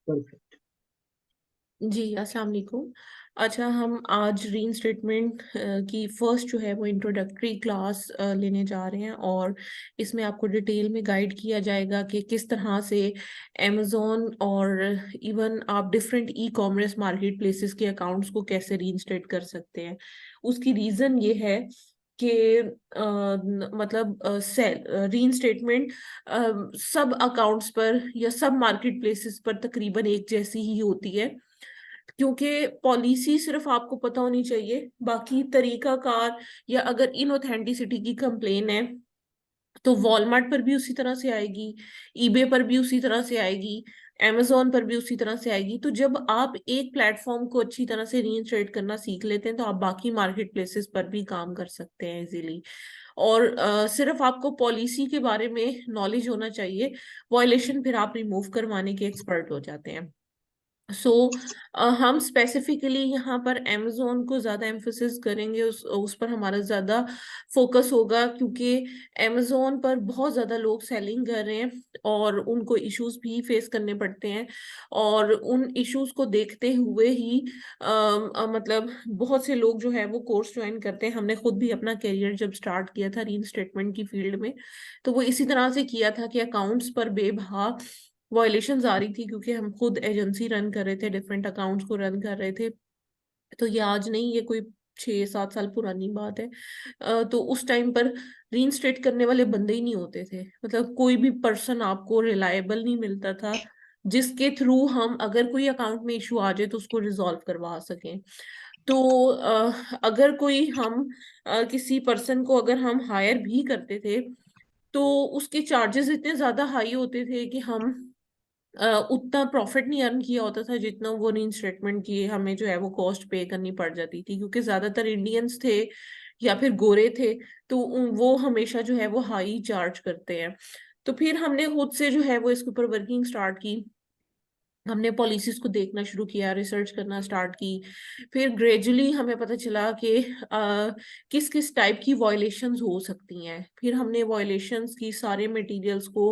Perfect. जी अस्सलाम वालेकुम। अच्छा, हम आज रीइंस्टेटमेंट की फर्स्ट जो है वो इंट्रोडक्टरी क्लास लेने जा रहे हैं, और इसमें आपको डिटेल में गाइड किया जाएगा कि किस तरह से अमेज़ॉन और इवन आप different e commerce market places के अकाउंट्स को कैसे रीइंस्टेट कर सकते हैं। उसकी रीज़न ये है कि मतलब सेल रीइंस्टेटमेंट सब अकाउंट्स पर या सब मार्केट प्लेसेस पर तकरीबन एक जैसी ही होती है, क्योंकि पॉलिसी सिर्फ आपको पता होनी चाहिए, बाकी तरीकाकार या अगर इनऑथेंटिसिटी की कंप्लेन है तो वॉलमार्ट पर भी उसी तरह से आएगी, ईबे पर भी उसी तरह से आएगी, amazon पर भी उसी तरह से आएगी। तो जब आप एक प्लेटफॉर्म को अच्छी तरह से रीइंस्टेट करना सीख लेते हैं तो आप बाकी मार्केट प्लेसेस पर भी काम कर सकते हैं इजीली। और सिर्फ आपको पॉलिसी के बारे में नॉलेज होना चाहिए, वॉयलेशन फिर आप रिमूव करवाने के एक्सपर्ट हो जाते हैं। सो हम स्पेसिफिकली यहाँ पर amazon को ज्यादा एम्फोसिस करेंगे, उस पर हमारा ज्यादा फोकस होगा, क्योंकि amazon पर बहुत ज्यादा लोग सेलिंग कर रहे हैं और उनको इश्यूज भी फेस करने पड़ते हैं। और उन इश्यूज को देखते हुए ही मतलब बहुत से लोग जो है वो कोर्स ज्वाइन करते हैं। हमने खुद भी अपना करियर जब स्टार्ट किया था रीइंस्टेटमेंट की फील्ड में, तो वो इसी तरह से किया था कि अकाउंट्स पर बेबहा वायलेशंस आ रही थी, क्योंकि हम खुद एजेंसी रन कर रहे थे, डिफरेंट अकाउंट्स को रन कर रहे थे। तो ये आज नहीं, ये कोई 6-7 साल पुरानी बात है। तो उस टाइम पर रीइंस्टेट करने वाले बंदे ही नहीं होते थे, मतलब कोई भी पर्सन आपको रिलायबल नहीं मिलता था जिसके थ्रू हम अगर कोई अकाउंट में इशू आ जाए तो उसको रिजॉल्व करवा सकें। तो अगर कोई हम किसी पर्सन को अगर हम हायर भी करते थे तो उसके चार्जेस इतने ज्यादा हाई होते थे कि हम उतना प्रॉफिट नहीं अर्न किया होता था जितना वो रीइंस्टेटमेंट की हमें जो है वो कॉस्ट पे करनी पड़ जाती थी, क्योंकि ज्यादातर इंडियंस थे या फिर गोरे थे। तो वो हमेशा जो है वो हाई चार्ज करते हैं। तो फिर हमने खुद से जो है वो इसके ऊपर वर्किंग स्टार्ट की। हमने पॉलिसीज को देखना शुरू किया, रिसर्च करना स्टार्ट की। फिर ग्रेजुअली हमें पता चला कि किस किस टाइप की वॉयलेशंस हो सकती हैं। फिर हमने वॉयलेशंस की सारे मटेरियल्स को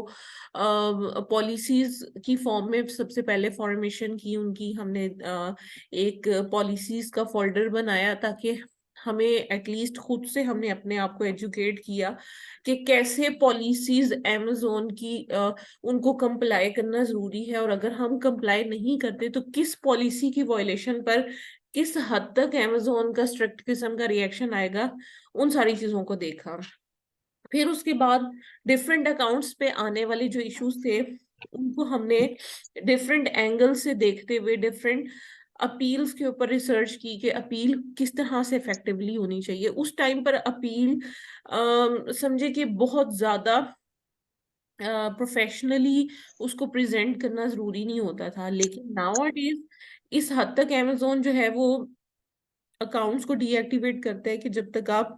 पॉलिसीज की फॉर्म में सबसे पहले फॉर्मेशन की उनकी। हमने एक पॉलिसीज का फोल्डर बनाया ताकि हमें एटलीस्ट खुद से हमने अपने आप को एजुकेट किया कि कैसे पॉलिसीज अमेज़न की उनको कंप्लाई करना जरूरी है, और अगर हम कंप्लाई नहीं करते तो किस पॉलिसी की वॉयलेशन पर किस हद तक अमेज़न का स्ट्रिक्ट किस्म का रिएक्शन आएगा। उन सारी चीजों को देखा। फिर उसके बाद डिफरेंट अकाउंट्स पे आने वाले जो इश्यूज थे उनको हमने डिफरेंट एंगल से देखते हुए डिफरेंट अपील्स के ऊपर रिसर्च की कि अपील किस तरह से इफेक्टिवली होनी चाहिए। उस टाइम पर अपील समझे कि बहुत ज्यादा प्रोफेशनली उसको प्रेजेंट करना जरूरी नहीं होता था, लेकिन नाउ डेज इस हद तक अमेज़न जो है वो अकाउंट्स को डीएक्टिवेट करता है कि जब तक आप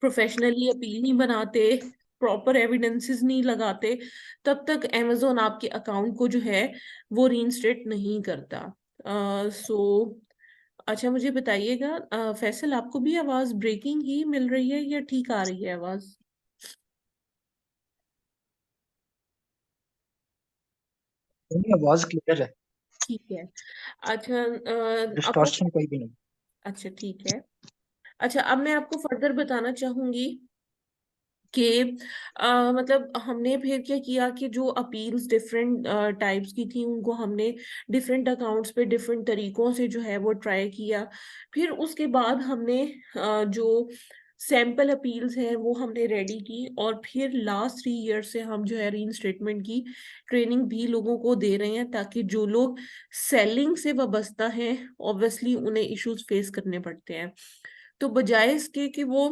प्रोफेशनली अपील नहीं बनाते, प्रॉपर एविडेंसेस नहीं लगाते, तब तक अमेज़न आपके अकाउंट को जो है वो रीइंस्टेट नहीं करता। सो अच्छा, मुझे बताइएगा फैसल, आपको भी आवाज ब्रेकिंग ही मिल रही है या ठीक आ रही है आवाज? नहीं, आवाज क्लियर है। ठीक है। अच्छा, आपको डिस्टॉर्शन कोई भी नहीं। अच्छा ठीक है। अच्छा, अब मैं आपको फर्दर बताना चाहूंगी कि मतलब हमने फिर क्या किया कि जो अपील्स डिफरेंट टाइप्स की थी उनको हमने डिफरेंट अकाउंट्स पे डिफरेंट तरीकों से जो है वो ट्राई किया। फिर उसके बाद हमने जो सैंपल अपील्स हैं वो हमने रेडी की, और फिर लास्ट 3 ईयर से हम जो है रीइंस्टेटमेंट की ट्रेनिंग भी लोगों को दे रहे हैं, ताकि जो लोग सेलिंग से वाबस्ता हैं ऑब्वियसली उन्हें इश्यूज फेस करने पड़ते हैं। तो बजाय इसके कि वो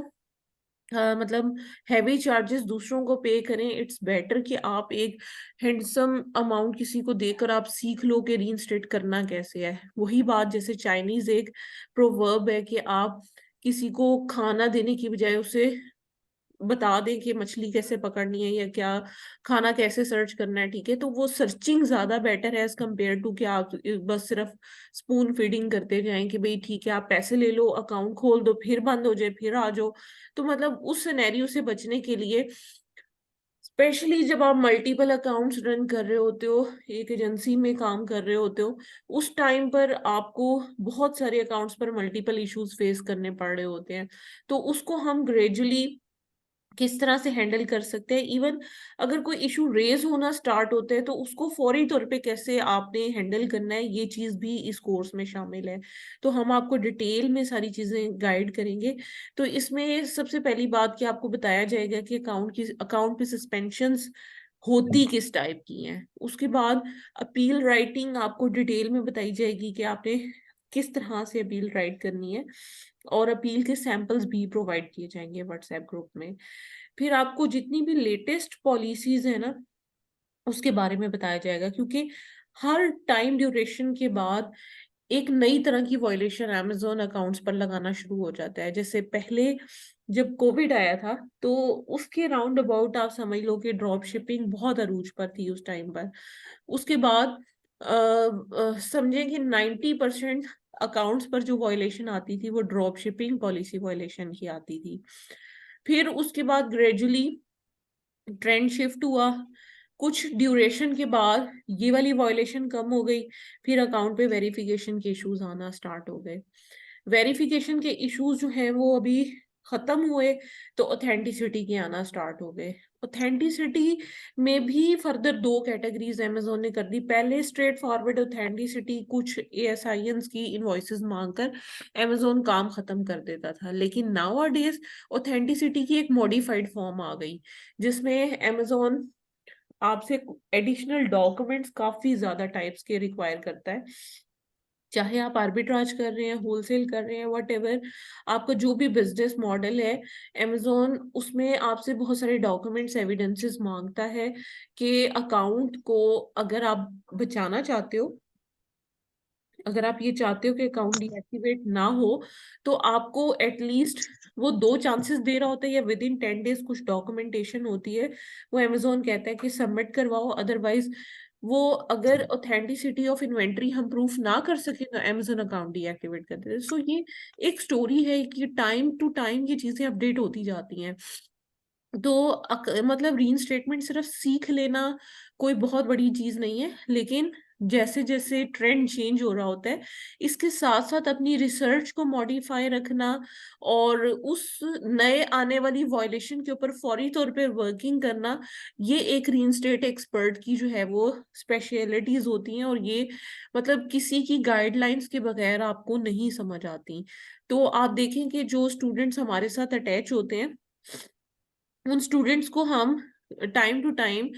मतलब हैवी चार्जेस दूसरों को पे करें, इट्स बेटर कि आप एक हैंडसम अमाउंट किसी को देकर आप सीख लो कि रीइंस्टेट करना कैसे है। वही बात जैसे चाइनीज एक प्रोवर्ब है कि आप किसी को खाना देने की बजाय उसे बता दें कि मछली कैसे पकड़नी है या क्या खाना कैसे सर्च करना है, ठीक है। तो वो सर्चिंग ज्यादा बेटर है एज कम्पेयर टू कि आप बस सिर्फ स्पून फीडिंग करते जाएं कि भाई ठीक है आप पैसे ले लो, अकाउंट खोल दो, फिर बंद हो जाए फिर आ जाओ। तो मतलब उस सिनेरियो से बचने के लिए स्पेशली जब आप मल्टीपल अकाउंट्स रन कर रहे होते हो, एक एजेंसी में काम कर रहे होते हो, उस टाइम पर आपको बहुत सारे अकाउंट्स पर मल्टीपल इश्यूज फेस करने पड़ रहे होते हैं। तो उसको हम ग्रेजुअली किस तरह से हैंडल कर सकते हैं, इवन अगर कोई इशू रेज होना स्टार्ट होता है तो उसको फौरी तौर पे कैसे आपने हैंडल करना है, ये चीज भी इस कोर्स में शामिल है। तो हम आपको डिटेल में सारी चीजें गाइड करेंगे। तो इसमें सबसे पहली बात कि आपको बताया जाएगा कि अकाउंट पे सस्पेंशंस होती किस टाइप की हैं। उसके बाद अपील राइटिंग आपको डिटेल में बताई जाएगी कि आपने किस तरह से अपील राइट करनी है, और अपील के सैंपल्स भी प्रोवाइड किए जाएंगे व्हाट्सएप ग्रुप में। फिर आपको जितनी भी लेटेस्ट पॉलिसीज है ना, उसके बारे में बताया जाएगा, क्योंकि हर टाइम ड्यूरेशन के बाद एक नई तरह की वॉयलेशन amazon अकाउंट्स पर लगाना शुरू हो जाता है। जैसे पहले जब कोविड आया था, तो उसके राउंड अबाउट आप समझ लो कि ड्रॉप शिपिंग बहुत अरूज पर थी उस टाइम पर। उसके बाद समझें कि 90% अकाउंट्स पर जो वॉयलेशन आती थी वो ड्रॉप शिपिंग पॉलिसी वॉयलेशन की आती थी। फिर उसके बाद ग्रेजुअली ट्रेंड शिफ्ट हुआ। कुछ ड्यूरेशन के बाद ये वाली वॉयलेशन कम हो गई, फिर अकाउंट पे वेरिफिकेशन के इश्यूज आना स्टार्ट हो गए। वेरिफिकेशन के इश्यूज जो हैं वो अभी खत्म हुए, तो ऑथेंटिसिटी के आना स्टार्ट हो गए। ऑथेंटिसिटी में भी फर्दर दो कैटेगरीज अमेजोन ने कर दी। पहले स्ट्रेट फॉरवर्ड ऑथेंटिसिटी, कुछ एएसआईएन्स की इनवॉइसेस मांगकर अमेजोन काम खत्म कर देता था, लेकिन नाउ अ डेज ऑथेंटिसिटी की एक मॉडिफाइड फॉर्म आ गई, जिसमें अमेजोन आपसे एडिशनल डॉक्यूमेंट्स काफी ज्यादा टाइप्स के रिक्वायर करता है। चाहे आप आर्बिट्राज कर रहे हैं, होलसेल कर रहे हैं, वट एवर आपका जो भी बिजनेस मॉडल है, अमेजोन उसमें आपसे बहुत सारे डॉक्यूमेंट्स एविडेंसेस मांगता है कि अकाउंट को अगर आप बचाना चाहते हो, अगर आप ये चाहते हो कि अकाउंट डीएक्टिवेट ना हो, तो आपको एटलीस्ट वो दो चांसेस दे रहा होता है, या विद इन 10 डेज कुछ डॉक्यूमेंटेशन होती है वो अमेजोन कहता है कि सबमिट करवाओ। अदरवाइज वो अगर ऑथेंटिसिटी ऑफ इन्वेंट्री हम प्रूफ ना कर सके तो अमेजोन अकाउंट डीएक्टिवेट कर देते हैं। सो ये एक स्टोरी है कि टाइम टू टाइम ये चीजें अपडेट होती जाती हैं। तो मतलब रीइंस्टेटमेंट सिर्फ सीख लेना कोई बहुत बड़ी चीज नहीं है, लेकिन जैसे जैसे ट्रेंड चेंज हो रहा होता है, इसके साथ साथ अपनी रिसर्च को मॉडिफाई रखना और उस नए आने वाली वॉयलेशन के ऊपर फौरी तौर पे वर्किंग करना, ये एक रीइंस्टेट एक्सपर्ट की जो है वो स्पेशलिटीज होती हैं। और ये मतलब किसी की गाइडलाइंस के बगैर आपको नहीं समझ आती। तो आप देखें कि जो स्टूडेंट्स हमारे साथ अटैच होते हैं, उन स्टूडेंट्स को हम टाइम टू टाइम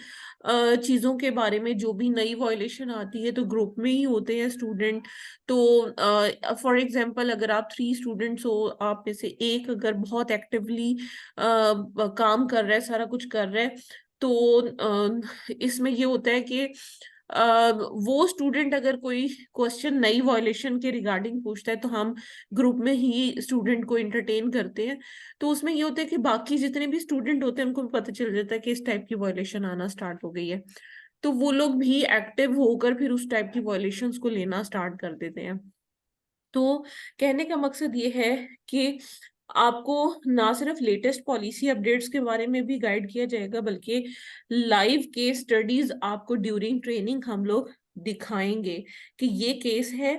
चीजों के बारे में, जो भी नई वॉयलेशन आती है, तो ग्रुप में ही होते हैं स्टूडेंट। तो फॉर एग्जांपल अगर आप 3 स्टूडेंट्स हो, आप में से एक अगर बहुत एक्टिवली काम कर रहा है, सारा कुछ कर रहा है, तो इसमें ये होता है कि वो स्टूडेंट अगर कोई क्वेश्चन नई वॉयलेशन के रिगार्डिंग पूछता है, तो हम ग्रुप में ही स्टूडेंट को इंटरटेन करते हैं। तो उसमें ये होता है कि बाकी जितने भी स्टूडेंट होते हैं उनको भी पता चल जाता है कि इस टाइप की वॉयलेशन आना स्टार्ट हो गई है, तो वो लोग भी एक्टिव होकर फिर उस टाइप की वॉयलेशंस को लेना स्टार्ट कर देते हैं। तो कहने का मकसद ये है कि आपको ना सिर्फ लेटेस्ट पॉलिसी अपडेट्स के बारे में भी गाइड किया जाएगा, बल्कि लाइव केस स्टडीज आपको ड्यूरिंग ट्रेनिंग हम लोग दिखाएंगे कि ये केस है,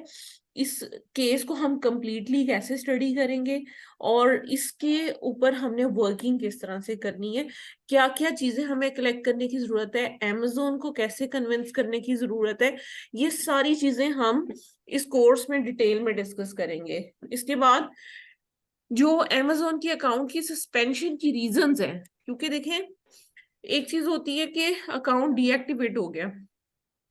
इस केस को हम कंप्लीटली कैसे स्टडी करेंगे, और इसके ऊपर हमने वर्किंग किस तरह से करनी है, क्या क्या चीजें हमें कलेक्ट करने की जरूरत है, अमेजोन को कैसे कन्विंस करने की जरूरत है। ये सारी चीजें हम इस कोर्स में डिटेल में डिस्कस करेंगे। इसके बाद जो अमेजोन की अकाउंट की सस्पेंशन की रीजंस हैं, क्योंकि देखें एक चीज होती है कि अकाउंट डीएक्टिवेट हो गया,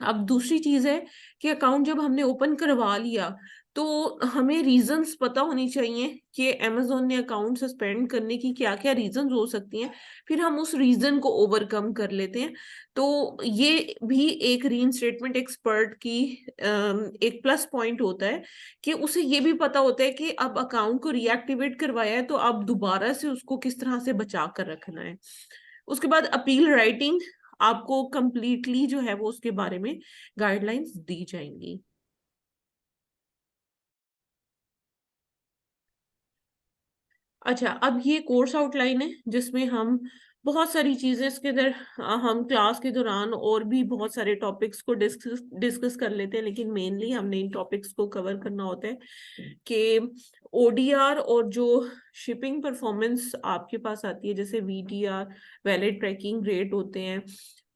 अब दूसरी चीज है कि अकाउंट जब हमने ओपन करवा लिया, तो हमें रीजंस पता होनी चाहिए कि अमेजोन ने अकाउंट सस्पेंड करने की क्या क्या रीजंस हो सकती हैं, फिर हम उस रीजन को ओवरकम कर लेते हैं। तो ये भी एक रीइंस्टेटमेंट एक्सपर्ट की एक प्लस पॉइंट होता है कि उसे ये भी पता होता है कि अब अकाउंट को रीएक्टिवेट करवाया है, तो अब दोबारा से उसको किस तरह से बचा कर रखना है। उसके बाद अपील राइटिंग, आपको कंप्लीटली जो है वो उसके बारे में गाइडलाइंस दी जाएंगी। अच्छा, अब ये कोर्स आउटलाइन है जिसमें हम बहुत सारी चीजें इसके अंदर हम क्लास के दौरान और भी बहुत सारे टॉपिक्स को डिस्कस कर लेते हैं, लेकिन मेनली हमने इन टॉपिक्स को कवर करना होता है कि ओडीआर और जो शिपिंग परफॉर्मेंस आपके पास आती है, जैसे वीटीआर, वैलिड ट्रैकिंग रेट होते हैं,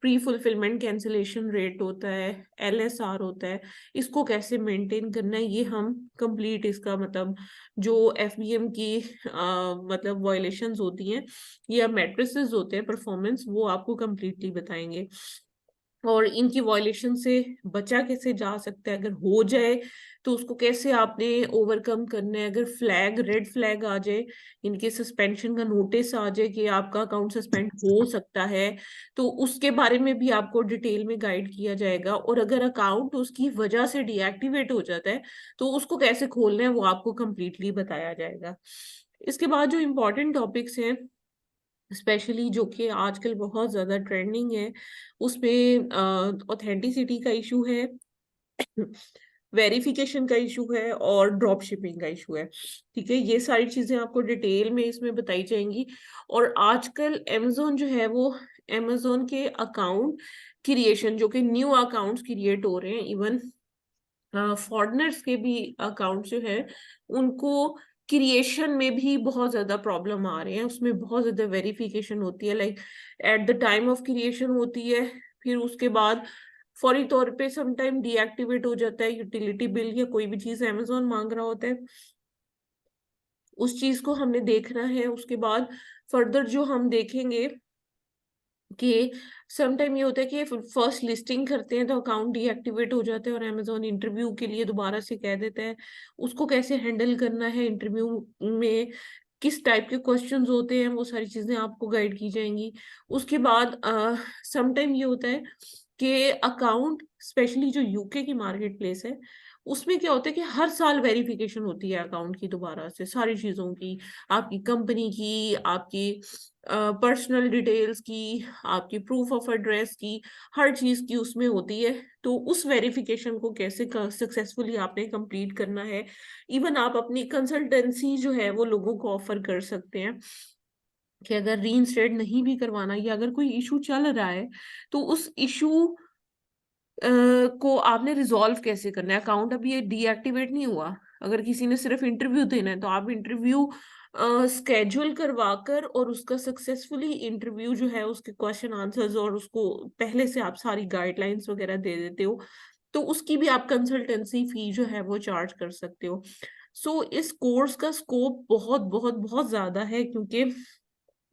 प्री फुलफिलमेंट कैंसिलेशन रेट होता है, एलएसआर होता है, इसको कैसे मेंटेन करना है, ये हम कंप्लीट इसका मतलब जो एफबीएम की मतलब वायलेशंस होती हैं या मैट्रिसेस होते हैं परफॉर्मेंस, वो आपको कंप्लीटली बताएंगे। और इनकी वायलेशन से बचा कैसे जा सकता है, अगर हो जाए तो उसको कैसे आपने ओवरकम करना है, अगर फ्लैग रेड फ्लैग आ जाए, इनके सस्पेंशन का नोटिस आ जाए कि आपका अकाउंट सस्पेंड हो सकता है, तो उसके बारे में भी आपको डिटेल में गाइड किया जाएगा। और अगर अकाउंट उसकी वजह से डीएक्टिवेट हो जाता है तो उसको कैसे खोलना है वो आपको कंप्लीटली बताया जाएगा। इसके बाद जो इम्पोर्टेंट टॉपिक्स हैं, स्पेशली जो कि आजकल बहुत ज्यादा ट्रेंडिंग है, उसमें ऑथेंटिसिटी का इशू है, वेरिफिकेशन का इशू है और ड्रॉप शिपिंग का इशू है। ठीक है, ये सारी चीजें आपको डिटेल में इसमें बताई जाएंगी। और आजकल अमेजोन जो है वो अमेजोन के अकाउंट क्रिएशन, जो कि न्यू अकाउंट्स क्रिएट हो रहे हैं, इवन फॉरेनर्स के भी अकाउंट जो है उनको क्रिएशन में भी बहुत ज्यादा प्रॉब्लम आ रहे हैं, उसमें बहुत ज्यादा वेरिफिकेशन होती है, like at the time of creation होती है, फिर उसके बाद फौरी तौर पे समटाइम डीएक्टिवेट हो जाता है यूटिलिटी बिल या कोई भी चीज अमेजोन मांग रहा होता है, उस चीज को हमने देखना है। उसके बाद फर्दर जो हम देखेंगे कि समटाइम ये होता है कि फर्स्ट लिस्टिंग करते हैं तो अकाउंट डीएक्टिवेट हो जाते हैं और अमेजोन इंटरव्यू के लिए दोबारा से कह देता है, उसको कैसे हैंडल करना है, इंटरव्यू में किस टाइप के क्वेश्चंस होते हैं, वो सारी चीजें आपको गाइड की जाएंगी। उसके बाद समटाइम ये होता है कि अकाउंट, स्पेशली जो यूके की मार्केट प्लेस है, उसमें क्या होता है कि हर साल वेरिफिकेशन होती है अकाउंट की दोबारा से, सारी चीजों की, आपकी कंपनी की, आपकी पर्सनल डिटेल्स की, आपकी प्रूफ ऑफ एड्रेस की, हर चीज की उसमें होती है। तो उस वेरिफिकेशन को कैसे सक्सेसफुली आपने कंप्लीट करना है, इवन आप अपनी कंसल्टेंसी जो है वो लोगों को ऑफर कर सकते हैं कि अगर रीइंस्टेट नहीं भी करवाना या अगर कोई इशू चल रहा है तो उस इशू को आपने रिजॉल्व कैसे करना है। अकाउंट अभी ये डीएक्टिवेट नहीं हुआ, अगर किसी ने सिर्फ इंटरव्यू देना है तो आप इंटरव्यू स्केड्यूल करवाकर और उसका सक्सेसफुली इंटरव्यू जो है, उसके क्वेश्चन आंसर्स और उसको पहले से आप सारी गाइडलाइंस वगैरह दे देते हो, तो उसकी भी आप कंसल्टेंसी फी जो है वो चार्ज कर सकते हो। सो इस कोर्स का स्कोप बहुत बहुत बहुत ज्यादा है, क्योंकि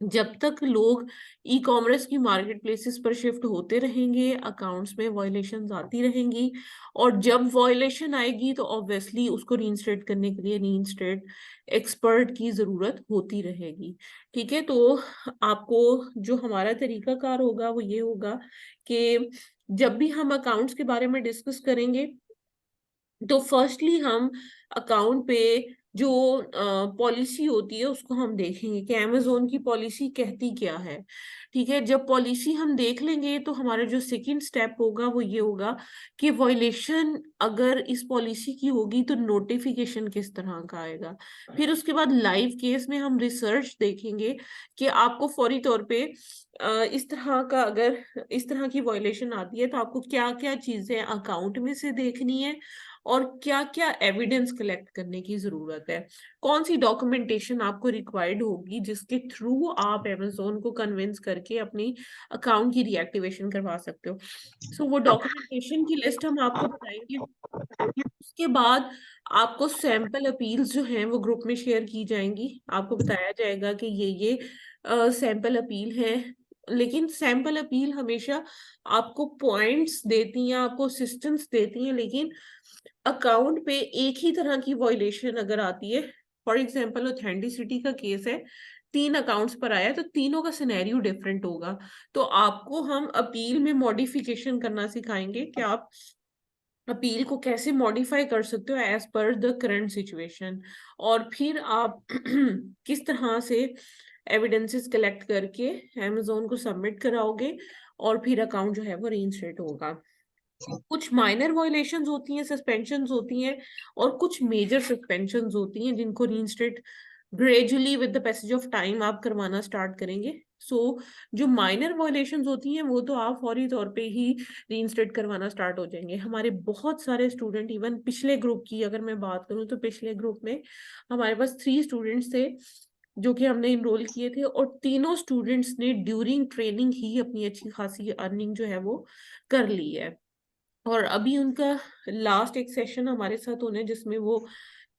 जब तक लोग ई कॉमर्स की मार्केट प्लेसेस पर शिफ्ट होते रहेंगे, अकाउंट्स में वायलेशन आती रहेंगी, और जब वायलेशन आएगी तो ऑब्वियसली उसको रीइंस्टेट करने के लिए रीइंस्टेट एक्सपर्ट की जरूरत होती रहेगी। ठीक है, तो आपको जो हमारा तरीकाकार होगा वो ये होगा कि जब भी हम अकाउंट्स के बारे में डिस्कस करेंगे तो फर्स्टली हम अकाउंट पे जो पॉलिसी होती है उसको हम देखेंगे कि अमेजोन की पॉलिसी कहती क्या है। ठीक है, जब पॉलिसी हम देख लेंगे तो हमारा जो सेकंड स्टेप होगा वो ये होगा कि वॉयलेशन अगर इस पॉलिसी की होगी तो नोटिफिकेशन किस तरह का आएगा। फिर उसके बाद लाइव केस में हम रिसर्च देखेंगे कि आपको फौरी तौर पे इस तरह का, अगर इस तरह की वॉयलेशन आती है तो आपको क्या क्या चीजें अकाउंट में से देखनी है और क्या क्या एविडेंस कलेक्ट करने की जरूरत है, कौन सी डॉक्यूमेंटेशन आपको रिक्वायर्ड होगी जिसके थ्रू आप अमेजोन को कन्विंस करके अपनी अकाउंट की रिएक्टिवेशन करवा सकते हो। सो वो डॉक्यूमेंटेशन की लिस्ट हम आपको बताएंगे। उसके बाद आपको सैंपल अपील्स जो हैं वो ग्रुप में शेयर की जाएंगी, आपको बताया जाएगा कि ये सैंपल अपील है, लेकिन सैंपल अपील हमेशा आपको पॉइंट्स देती हैं, आपको असिस्टेंस देती हैं, लेकिन अकाउंट पे एक ही तरह की वॉयलेशन अगर आती है, फॉर एग्जांपल ऑथेंटिसिटी का केस है, 3 अकाउंट्स पर आया तो तीनों का सिनेरियो डिफरेंट होगा, तो आपको हम अपील में मॉडिफिकेशन करना सिखाएंगे कि आप अपील को कैसे मॉडिफाई कर सकते हो as per the current situation, और फिर आप किस तरह से एविडेंसेस कलेक्ट करके अमेजोन को सबमिट कराओगे और फिर अकाउंट जो है वो रीइंस्टेट होगा। कुछ माइनर वायलेशंस होती हैं, सस्पेंशंस होती हैं, और कुछ मेजर सस्पेंशंस होती हैं जिनको reinstate gradually with the passage of time आप करवाना स्टार्ट करेंगे। सो जो माइनर वायलेशंस होती हैं वो तो आप फौरी तौर पे ही रीइंस्टेट करवाना स्टार्ट हो जाएंगे। हमारे बहुत सारे स्टूडेंट, इवन पिछले ग्रुप की अगर मैं बात करूं तो पिछले ग्रुप में हमारे पास 3 स्टूडेंट्स थे जो कि हमने इनरोल किए थे, और तीनों स्टूडेंट्स ने ड्यूरिंग ट्रेनिंग ही अपनी अच्छी खासी अर्निंग जो है वो कर ली है। और अभी उनका लास्ट एक सेशन हमारे साथ होने जिसमें वो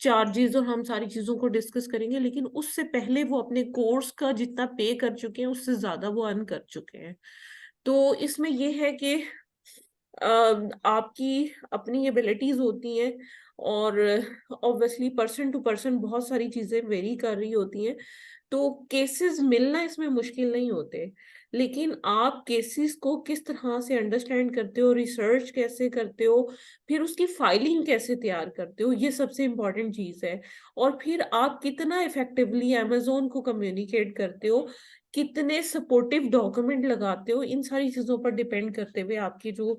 चार्जेस और हम सारी चीजों को डिस्कस करेंगे, लेकिन उससे पहले वो अपने कोर्स का जितना पे कर चुके हैं उससे ज्यादा वो अर्न कर चुके हैं। तो इसमें ये है कि आपकी अपनी एबिलिटीज होती हैं, और ऑब्वियसली पर्सन टू पर्सन बहुत सारी चीजें वेरी कर रही होती हैं। तो केसेस मिलना इसमें मुश्किल नहीं होते, लेकिन आप केसेस को किस तरह से अंडरस्टैंड करते हो, रिसर्च कैसे करते हो, फिर उसकी फाइलिंग कैसे तैयार करते हो, ये सबसे इम्पोर्टेंट चीज है। और फिर आप कितना इफेक्टिवली अमेजोन को कम्युनिकेट करते हो, कितने सपोर्टिव डॉक्यूमेंट लगाते हो, इन सारी चीजों पर डिपेंड करते हुए आपकी जो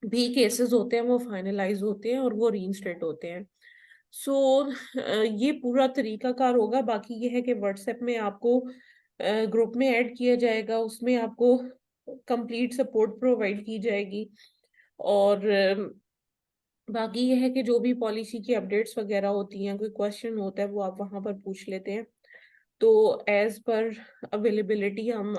भी केसेस होते हैं वो फाइनलाइज होते हैं और वो रीइंस्टेट होते हैं। सो ये पूरा तरीकाकार होगा। बाकी ये है कि व्हाट्सएप में आपको ग्रुप में ऐड किया जाएगा, उसमें आपको कंप्लीट सपोर्ट प्रोवाइड की जाएगी। और बाकी ये है कि जो भी पॉलिसी की अपडेट्स वगैरह होती हैं, कोई क्वेश्चन होता है वो आप वहां पर पूछ लेते हैं। तो एज पर अवेलेबिलिटी हम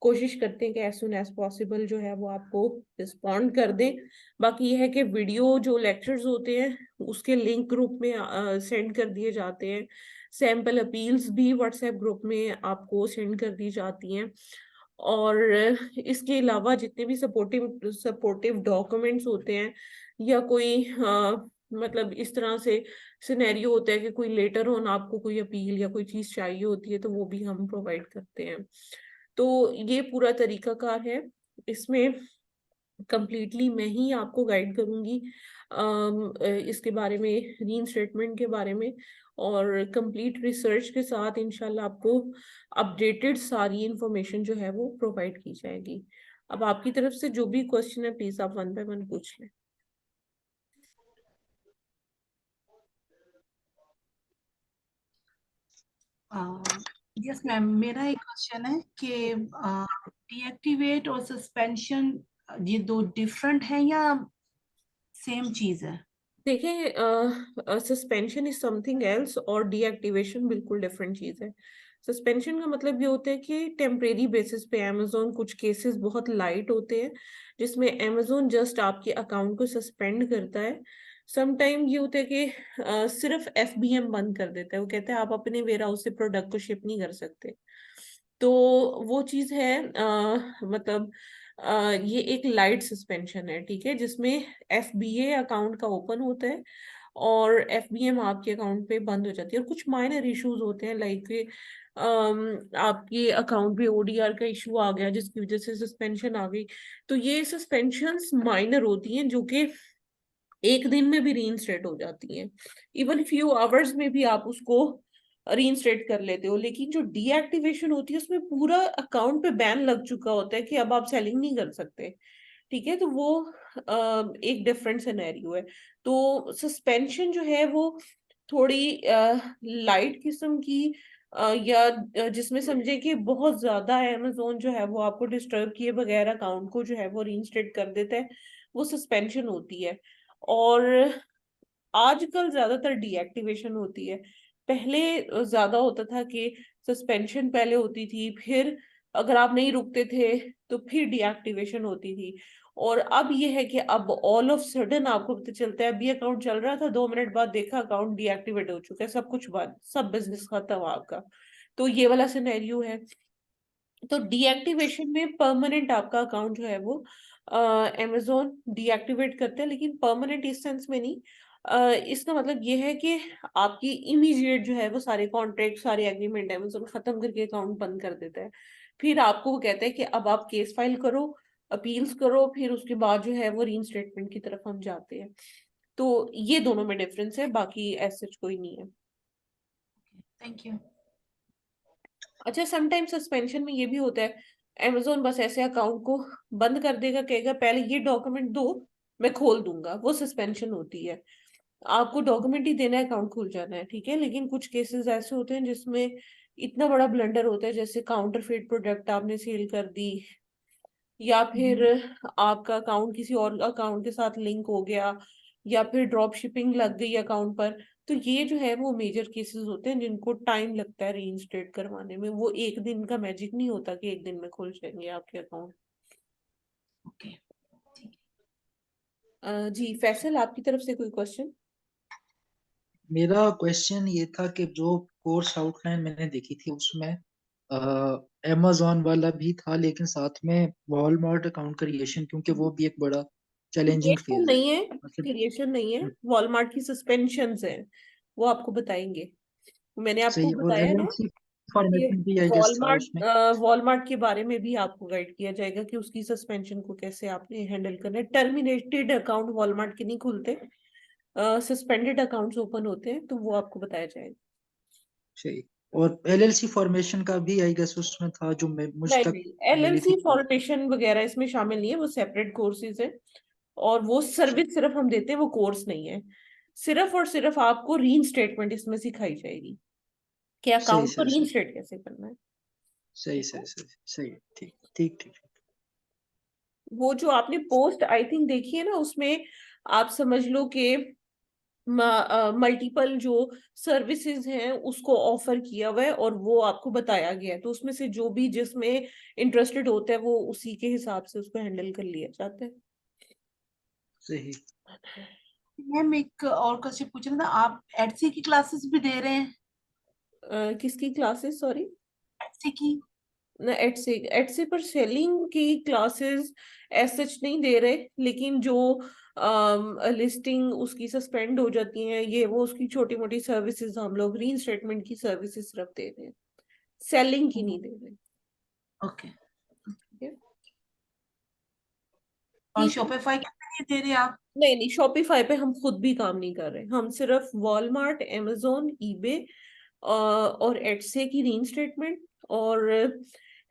कोशिश करते हैं कि एज सुन एज पॉसिबल जो है वो आपको रिस्पॉन्ड कर दें। बाकी ये है कि वीडियो जो लेक्चर्स होते हैं उसके लिंक ग्रुप में सेंड कर दिए जाते हैं। सैम्पल अपील्स भी व्हाट्सएप ग्रुप में आपको सेंड कर दी जाती हैं। और इसके अलावा जितने भी सपोर्टिव सपोर्टिव डॉक्यूमेंट्स होते हैं, या कोई मतलब इस तरह से सिनेरियो होता है कि कोई लेटर ऑन आपको कोई अपील या कोई चीज चाहिए होती है, तो वो भी हम प्रोवाइड करते हैं। तो ये पूरा तरीकाकार है। इसमें कंप्लीटली मैं ही आपको गाइड करूंगी इसके बारे में, रीइंस्टेटमेंट के बारे में, और कंप्लीट रिसर्च के साथ इंशाल्लाह आपको अपडेटेड सारी इंफॉर्मेशन जो है वो प्रोवाइड की जाएगी। अब आपकी तरफ से जो भी क्वेश्चन है प्लीज आप वन बाय वन पूछ लें। यस मैम, मेरा एक क्वेश्चन है कि डीएक्टिवेट और सस्पेंशन ये दो डिफरेंट हैं या सेम चीज है? देखिए, सस्पेंशन इज समथिंग एल्स और डीएक्टिवेशन बिल्कुल डिफरेंट चीज है। सस्पेंशन का मतलब ये होता है कि टेम्परेरी बेसिस पे अमेजोन, कुछ केसेस बहुत लाइट होते हैं जिसमें अमेजोन जस्ट आपके अकाउंट को सस्पेंड करता है। सम टाइम ये होता है कि सिर्फ एफबीएम बंद कर देता है, वो कहता है आप अपने वेयर हाउस से प्रोडक्ट को शिप नहीं कर सकते। तो वो चीज है, मतलब ये एक लाइट सस्पेंशन है, ठीक है, जिसमें एफबीए अकाउंट का ओपन होता है और एफबीएम आपके अकाउंट पे बंद हो जाती है। और कुछ माइनर इश्यूज होते हैं, लाइक आपके अकाउंट पे ओडीआर का इशू आ गया जिसकी वजह से सस्पेंशन आ गई। तो ये सस्पेंशंस माइनर होती हैं जो कि एक दिन में भी रीइंस्टेट हो जाती हैं, इवन फ्यू आवर्स में भी आप उसको रीइंस्टेट कर लेते हो। लेकिन जो डीएक्टिवेशन होती है उसमें पूरा अकाउंट पे बैन लग चुका होता है कि अब आप सेलिंग नहीं कर सकते, ठीक है। तो वो एक डिफरेंट सिनेरियो है। तो सस्पेंशन जो है वो थोड़ी लाइट किस्म की, या जिसमें समझे कि बहुत ज्यादा अमेजोन जो है वो आपको डिस्टर्ब किए बगैर अकाउंट को जो है वो रीइंस्टेट कर देता है, वो सस्पेंशन होती है। और आजकल ज्यादातर डीएक्टिवेशन होती है। पहले ज्यादा होता था कि सस्पेंशन पहले होती थी, फिर अगर आप नहीं रुकते थे तो फिर डीएक्टिवेशन होती थी। और अब ये है कि अब ऑल ऑफ सडन आपको पता चलता है, अभी अकाउंट चल रहा था, 2 मिनट बाद देखा अकाउंट डीएक्टिवेट हो चुका है, सब कुछ बंद, सब बिजनेस खत्म आपका। तो ये वाला सिनेरियो है। तो डीएक्टिवेशन में परमानेंट आपका अकाउंट जो है वो अमेजोन डीएक्टिवेट करते हैं, लेकिन परमानेंट इस सेंस में नहीं। इसका मतलब ये है कि आपकी इमीडिएट जो है वो सारे कॉन्ट्रैक्ट, सारे एग्रीमेंट अमेजोन खत्म करके अकाउंट बंद कर देता है। फिर आपको वो कहता है कि अब आप केस फाइल करो, अपील्स करो, फिर उसके बाद जो है वो रीइंस्टेटमेंट की तरफ हम जाते हैं। तो ये दोनों में डिफरेंस है, बाकी ऐसा कोई नहीं है। Thank you. अच्छा, समटाइम सस्पेंशन में ये भी होता है, अमेजोन बस ऐसे अकाउंट को बंद कर देगा, कहेगा पहले ये डॉक्यूमेंट दो, मैं खोल दूंगा, वो सस्पेंशन होती है। आपको डॉक्यूमेंट ही देना है, अकाउंट खुल जाना है, ठीक है। लेकिन कुछ केसेस ऐसे होते हैं जिसमें इतना बड़ा ब्लंडर होता है, जैसे काउंटरफेट प्रोडक्ट आपने सेल कर दी, या फिर आपका अकाउंट किसी और अकाउंट के साथ लिंक हो गया, या फिर ड्रॉप शिपिंग लग गई अकाउंट पर। तो ये जो है वो मेजर केसेस होते हैं जिनको टाइम लगता है रीइंस्टेट करवाने में। वो एक दिन का मैजिक नहीं होता कि एक दिन में खुल जाएंगे आपके अकाउंट। ओके, ठीक जी फैसल, आपकी तरफ से कोई क्वेश्चन? मेरा क्वेश्चन ये था कि जो कोर्स आउटलाइन मैंने देखी थी उसमें amazon वाला भी था, लेकिन साथ में वॉलमार्ट अकाउंट क्रिएशन, क्योंकि वो भी एक बड़ा चैलेंजिंग क्रिएशन फेज है। नहीं है, मतलब क्रिएशन नहीं है, वॉलमार्ट की सस्पेंशंस है, वो आपको बताएंगे। मैंने आपको सही, और बताया है एलएलसी कि फॉर्मेटिंग भी आई गेस था वॉलमार्ट उसमें। वॉलमार्ट के बारे में भी आपको गाइड किया जाएगा कि उसकी सस्पेंशन को कैसे आपने हैंडल करना है। टर्मिनेटेड अकाउंट वॉलमार्ट के नहीं खुलते, सस्पेंडेड अकाउंट्स ओपन होते हैं, तो वो आपको बताया जाएगा। सही, और एलएलसी फॉर्मेशन का भी आई गेस उसमें था, जो मैं मुझ नहीं तक नहीं, मिली एलएलसी थी। फॉर्मेशन वगैरह इसमें शामिल नहीं है, वो सेपरेट कोर्सेज है। और वो सर्विस सिर्फ हम देते हैं, वो कोर्स नहीं है। सिर्फ और सिर्फ आपको रीन स्टेटमेंट इसमें सिखाई जाएगी कि सही अकाउंट को सही रीन सही स्टेट कैसे करना है। सही ठीक है। सही सही सही, ठीक ठीक ठीक। वो जो आपने पोस्ट आई थिंक देखी है ना, उसमें आप समझ लो कि मल्टीपल जो सर्विसेज हैं उसको ऑफर किया हुआ है और वो आपको बताया गया है। तो उसमें से जो भी जिसमें इंटरेस्टेड होता है वो उसी के हिसाब से उसको हैंडल कर लिया जाता है। सही। मैम, एक और क्वेश्चन पूछना था, आप एडसी की क्लासेस भी दे रहे हैं? किसकी क्लासेस, सॉरी? एडसी की? ना, एटसे एटसे पर सेलिंग की क्लासेस ऐसे सच नहीं दे रहे, लेकिन जो लिस्टिंग उसकी सस्पेंड हो जाती हैं, ये वो उसकी छोटी मोटी सर्विसेज हम लोग रीइंस्टेटमेंट स्टेटमेंट की सर्विसेज सिर्फ दे रहे हैं, सेलिंग की नहीं दे रहे। ओके। ठीक है। और ठीक है। शॉपिफाई के लिए दे रहे हैं आप? नहीं नहीं, शॉपिफाई पे हम खुद भी काम नहीं कर रहे, हम सिर्फ वॉलमार्ट, amazon, ईबे और एटसे की रीन स्टेटमेंट, और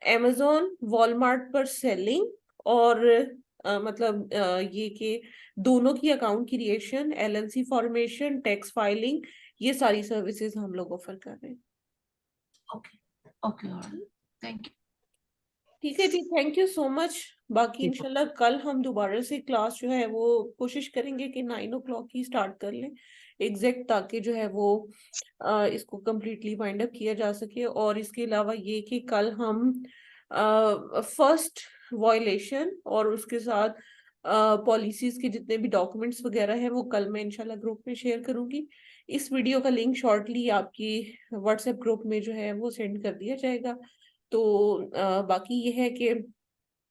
amazon वॉलमार्ट पर सेलिंग, और मतलब ये कि दोनों की account creation, LLC formation, tax filing, ये सारी सर्विसेज हम लोग ऑफर कर रहे हैं। Okay okay, thank you. ठीक है जी, थैंक यू सो मच। बाकी ठीक है। इंशाल्लाह कल हम दोबारा से क्लास जो है वो कोशिश करेंगे कि 9 o'clock ही स्टार्ट कर लें एग्जैक्ट, ताकि जो है वो इसको कम्प्लीटली वाइंड अप किया जा सके। और इसके अलावा ये कि कल हम फर्स्ट वॉयलेशन और उसके साथ पॉलिसीज के जितने भी डॉक्यूमेंट्स वगैरह हैं वो कल मैं इंशाल्लाह ग्रुप में शेयर करूंगी। इस वीडियो का लिंक शॉर्टली आपकी व्हाट्सएप ग्रुप में जो है वो सेंड कर दिया जाएगा। तो बाकी ये है कि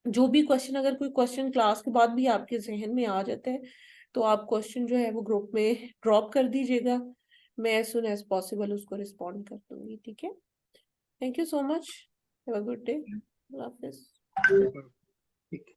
जो भी क्वेश्चन, अगर कोई क्वेश्चन क्लास के बाद भी आपके जहन में आ जाता है तो आप क्वेश्चन जो है वो ग्रुप में ड्रॉप कर दीजिएगा, मैं एज सुन एज पॉसिबल उसको रिस्पॉन्ड कर दूंगी। ठीक है, thank you so much, have a good day, अल्लाह हाफिज। ठीक है।